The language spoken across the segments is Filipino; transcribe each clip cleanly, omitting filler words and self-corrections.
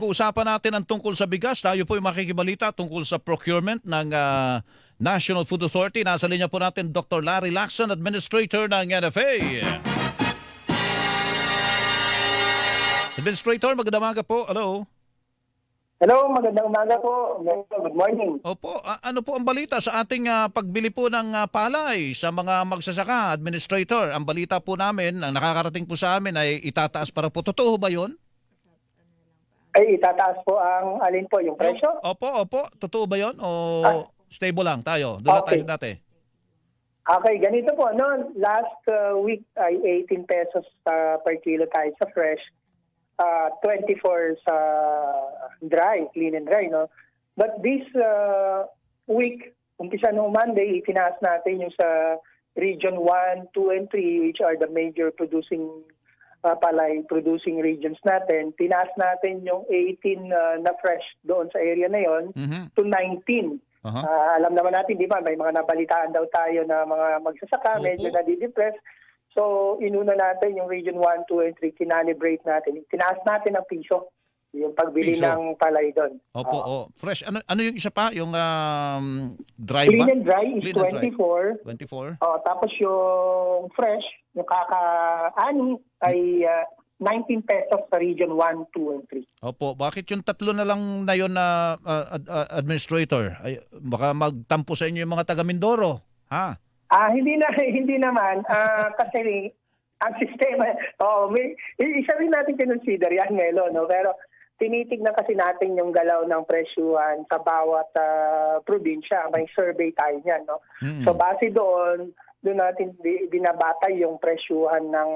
Usapan natin ang tungkol sa bigas. Tayo po yung makikibalita tungkol sa procurement ng National Food Authority. Nasa linya po natin Dr. Larry Lacson, Administrator ng NFA. Administrator, magandang umaga po. Hello. Hello, magandang umaga po. Good morning. Opo, ano po ang balita sa ating pagbili po ng palay sa mga magsasaka, Administrator? Ang balita po namin, ang nakakarating po sa amin ay itataas para po. Totoo ba yun? Ay, itataas po ang alin po, yung presyo? Opo. Totoo ba yun? O stable lang tayo? Doon Okay. tayo sa dati. Okay, ganito po. No? Last week ay 18 pesos per kilo tayo sa fresh. 24 sa dry, clean and dry. No? But this week, umpisa nung Monday, itinaas natin yung sa Region 1, 2, and 3, which are the major palay producing regions natin. Tinaas natin yung 18 na fresh doon sa area na yon to 19. Alam naman natin, di ba, may mga nabalitaan daw tayo na mga magsasaka, medyo nadidepress. So, inuna natin yung Region 1, 2, and 3, kinalibrate natin. Tinaas natin ang piso, yung pagbili ng palay doon. Opo. Fresh. Ano yung isa pa? Yung dry Clean ba? and dry is Clean and dry. 24. 24? Tapos yung fresh, yung kakaani ay 19 pesos sa Region 1, 2, and 3. Opo. Bakit yung tatlo na lang na yun na Administrator? Ay, baka magtampo sa inyo yung mga taga Mindoro. Ha? Hindi naman. Kasi ang sistema, isa rin natin kinonsider yan, Melo, no? Pero tinitignan kasi natin yung galaw ng presyuhan sa bawat probinsya. May survey tayo niyan, no? So base doon natin binabatay yung presyuhan ng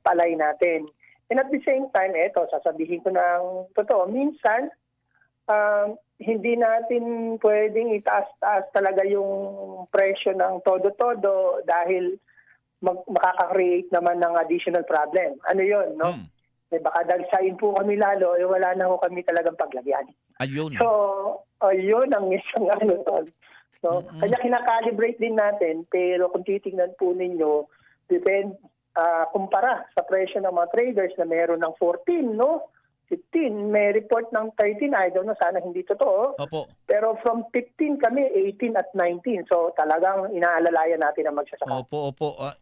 palay natin. And at the same time, sasabihin ko ng totoo, minsan, hindi natin pwedeng itaas-taas talaga yung presyo ng todo-todo dahil makaka-create naman ng additional problem. Ano yun, no? Baka dagsain po kami lalo, wala na ho kami talagang paglagyan. Ayun. So, yun ang isang So, kanya kinakalibrate din natin, pero kung titignan po ninyo, kumpara sa presyo ng mga traders na meron ng 14, no? 15, may report ng 13, I don't know, sana hindi totoo. Opo. Pero from 15 kami, 18 at 19. So talagang inaalalayan natin ang magsasaka. Opo.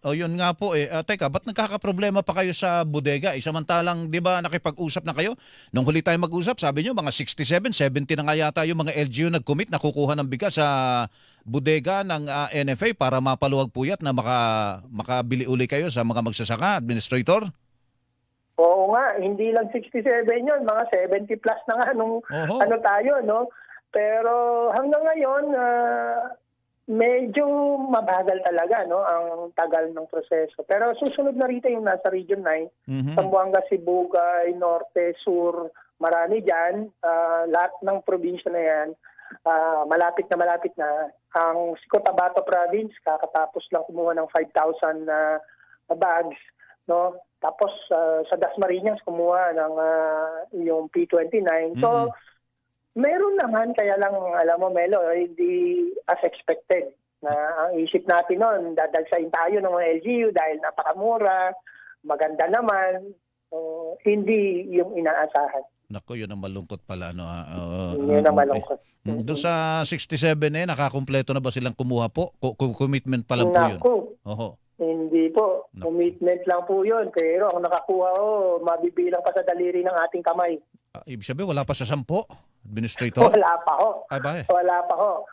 Yun nga po eh. Teka, ba't nagkakaproblema pa kayo sa bodega? Samantalang, di ba, nakipag-usap na kayo? Nung huli tayo mag-usap, sabi nyo, mga 67, 70 na nga yata yung mga LGU nag-commit na kukuha ng bigas sa bodega ng NFA para mapaluwag puyat na makabili uli kayo sa mga magsasaka, Administrator? Oo nga, hindi lang 67 yun, mga 70 plus na nga nung tayo, no? Pero hanggang ngayon, medyo mabagal talaga, no? Ang tagal ng proseso. Pero susunod na rito yung nasa Region 9, Zamboanga, Sibugay, Norte, Sur, marami dyan. Lahat ng probinsya na yan, malapit na. Ang Cotabato Province, kakatapos lang kumuha ng 5,000 bags, no? Tapos sa Dasmariñas kumuha ng yung P29. So meron naman, kaya lang alam mo Melo, hindi as expected. Na ang isip natin noon, dadagsain tayo ng mga LGU dahil napakamura, maganda naman, hindi yung inaasahan. Naku, yun ang malungkot pala. No? Yun ang malungkot. Doon sa 67 nakakumpleto na ba silang kumuha po? Commitment pa lang po yun? Oho. Hindi po. Commitment lang po yun. Pero ang nakakuha mabibilang pa sa daliri ng ating kamay. Ibig sabihin, wala pa sa 10, Administrator? Wala pa ho. Wala pa ho.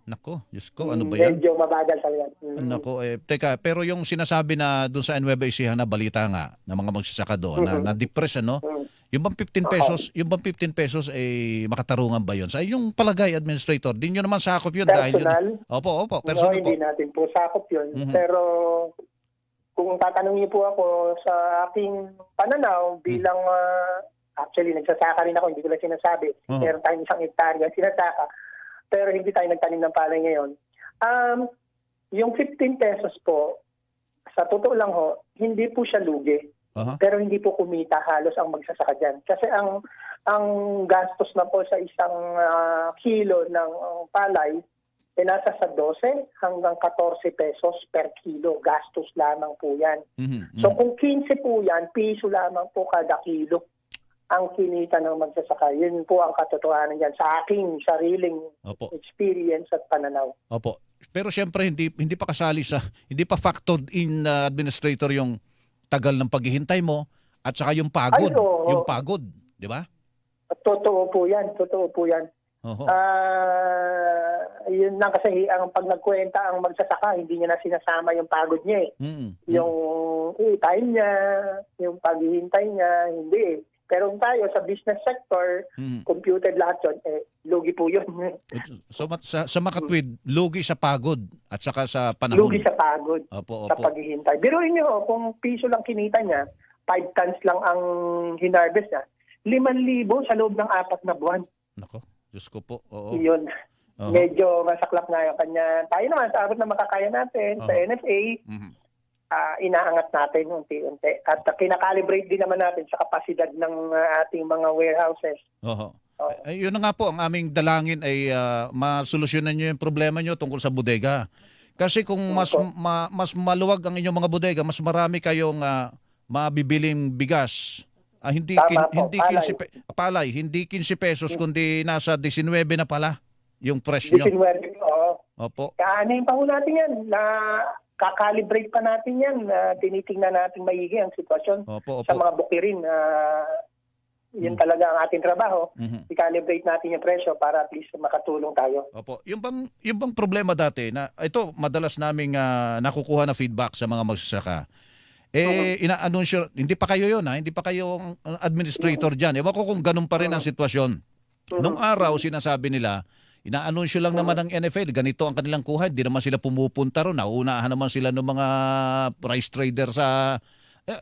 Nako, Diyos ko, ano ba yan? Medyo mabagal talaga. Nako, teka, pero yung sinasabi na doon sa Nueva Ecija na balita nga ng mga magsasaka doon na depress, ano? Yung bang 15 pesos makatarungan ba yun? Sa yung palagay, Administrator, din yun naman sakop yun dahil yun. Opo, personal hindi natin po sakop yun. Pero kung tatanungin niyo po ako sa aking pananaw bilang actually nagsasaka rin ako, hindi ko lang sinasabi. Meron tayong 1 hektarya sinasaka. Pero hindi tayo nagtanim ng palay ngayon. Yung 15 pesos po, sa totoo lang hindi po siya lugi. Pero hindi po kumita halos ang magsasaka dyan. Kasi ang gastos na po sa isang kilo ng palay, nasa sa 12 hanggang 14 pesos per kilo. Gastos lamang po yan. So kung 15 po yan, piso lamang po kada kilo ang kinita ng magsasaka. Yun po ang katotohanan yan sa aking sariling Opo. experience at pananaw. Opo. Pero siyempre hindi pa kasali sa hindi pa factored in administrator yung tagal ng paghihintay mo at saka yung pagod, Ay, oo. yung pagod, di ba? Totoo po yan, totoo po yan. Oho. Yun lang kasi ang pag nagkwenta ang magsasaka, hindi niya na sinasama yung pagod niya eh. Yung time niya, yung paghihintay niya, hindi eh. Pero kung tayo sa business sector, computed lahat yun, lugi po yun. So sa Makatwid, lugi sa pagod at saka sa panahon. Lugi sa pagod, Opo. sa paghihintay. Biruin niyo, kung piso lang kinita niya, 5 tons lang ang hinarvest niya, 5,000 sa loob ng 4 na buwan. Nako, Diyos ko po. Oo. Yun. Oho. Medyo masaklap nga yung kanya. Tayo naman, sa abot na makakaya natin, sa NFA, inaangat natin unti-unti. At kinakalibrate din naman natin sa kapasidad ng ating mga warehouses. Oho. Ay, yun na nga po, ang aming dalangin ay masolusyonan nyo yung problema nyo tungkol sa bodega. Kasi kung mas maluwag ang inyong mga bodega, mas marami kayong mabibiling bigas. Hindi palay, hindi 15 pesos kundi nasa 19 na pala yung presyo. 19, oo. Opo. Kaanin pa ho natin yan. Kakalibrate pa natin yan. Tinitingnan natin maigi ang sitwasyon sa mga bukirin. Yun talaga ang ating trabaho. I-calibrate natin yung presyo para at least makatulong tayo. Opo. Yung bang problema dati na ito madalas naming nakukuha na feedback sa mga magsasaka. Ina-anunsyo, hindi pa kayo yun hindi pa kayo administrator dyan. Ewan ko kung ganun pa rin ang sitwasyon. Nung araw, sinasabi nila, ina-anunsyo lang naman ng NFL, ganito ang kanilang kuha, hindi naman sila pumupunta ron, nauunahan naman sila ng mga rice trader sa...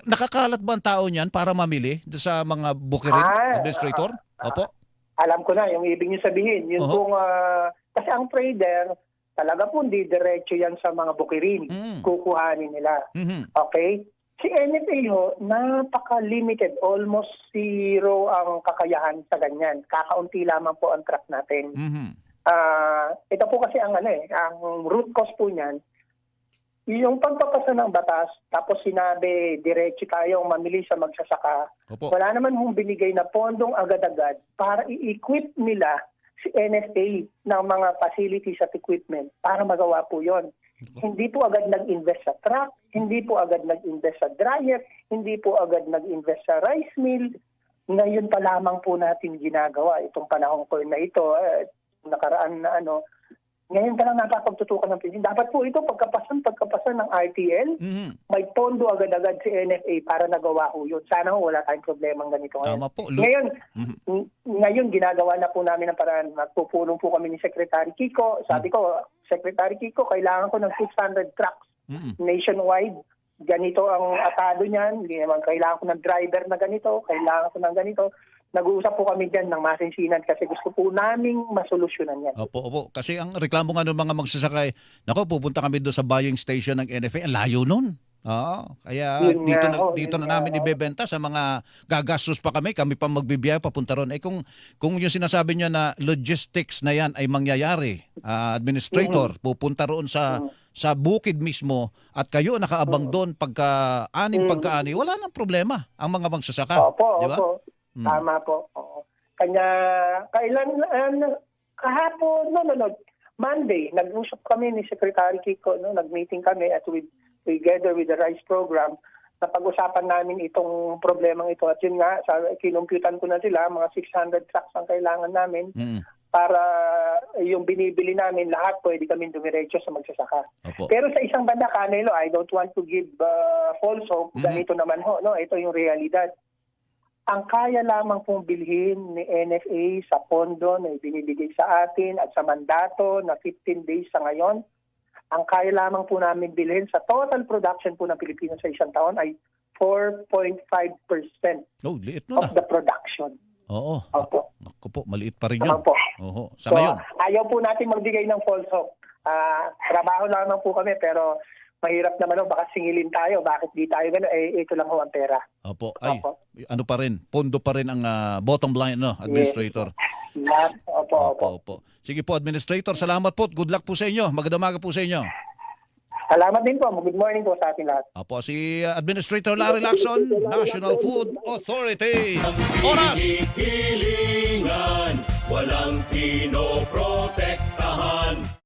nakakalat ba ang tao niyan para mamili sa mga bukirin, administrator? Opo. Alam ko na, yung ibig niyo sabihin. Yun kung, kasi ang trader, talaga po hindi diretso yan sa mga bukirin. Kukuhanin nila. Okay? Si NFA ho, napaka-limited. Almost zero ang kakayahan sa ganyan. Kakaunti lamang po ang track natin. Ito po kasi ang ang root cause po niyan, yung pagpapasa ng batas, tapos sinabi, diretso tayong mamili sa magsasaka, wala naman hong binigay na pondong agad-agad para i-equip nila si NFA ng mga facilities at equipment para magawa po yon. Hindi po agad nag-invest sa truck, hindi po agad nag-invest sa dryer, hindi po agad nag-invest sa rice mill. Ngayon pa lamang po natin ginagawa itong panahon ko na ito, nakaraan na ngayon ka lang napapagtutukan ng pinsin. Dapat po ito pagkapasan ng RTL, may pondo agad-agad si NFA para nagawa ho yun. Sana ho wala tayong problemang ganito ngayon. Tama po. Ngayon ginagawa na po namin ang paraan. Magpupulong po kami ni Secretary Kiko. Sabi ko, Secretary Kiko, kailangan ko ng 600 trucks nationwide. Ganito ang atado niyan. Kailangan ko ng driver na ganito. Kailangan ko ng ganito. Nag-uusap po kami dyan ng masinsinan kasi gusto po naming masolusyonan yan. Opo. Kasi ang reklamo nga ng mga magsasakay, pupunta kami doon sa buying station ng NFA. Ang layo nun. Kaya dito na namin ibebenta sa mga gagastos pa kami pa magbibiyaya papunta ron. Kung yung sinasabi niyo na logistics na yan ay mangyayari, administrator, pupunta roon sa bukid mismo at kayo nakaabang doon pagka-ani, wala nang problema ang mga magsasaka. Di ba? Tama po. Kanya, kahapon, Monday, nag-usap kami ni Secretary Kiko, nag-meeting kami at together with the RICE program, na pag-usapan namin itong problemang ito. At yun nga, kinumputan ko na sila, mga 600 trucks ang kailangan namin para yung binibili namin, lahat pwede kami dumiretso sa magsasaka. Pero sa isang banda, Canelo, I don't want to give false hope. Ganito naman ho, ito yung realidad. Ang kaya lamang pong bilhin ni NFA sa pondo na ibinibigay sa atin at sa mandato na 15 days sa ngayon, ang kaya lamang po namin bilhin sa total production po ng Pilipinas sa isang taon ay 4.5% liit na of the production. Oo. Opo. Naku po, maliit pa rin yun. Opo. Sa ngayon. Ayaw po natin magbigay ng false hope. Trabaho lamang po kami pero mahirap naman baka singilin tayo. Bakit di tayo gano'n? Ito lang ho ang pera. Opo. Ano pa rin? Pondo pa rin ang bottom line, administrator. Yes. Opo. Sige po, administrator. Salamat po. Good luck po sa inyo. Magandang umaga po sa inyo. Salamat din po. Good morning po sa ating lahat. Apo, si Administrator Larry Lacson, National Food Authority. Oras! Hilingan, walang pinopro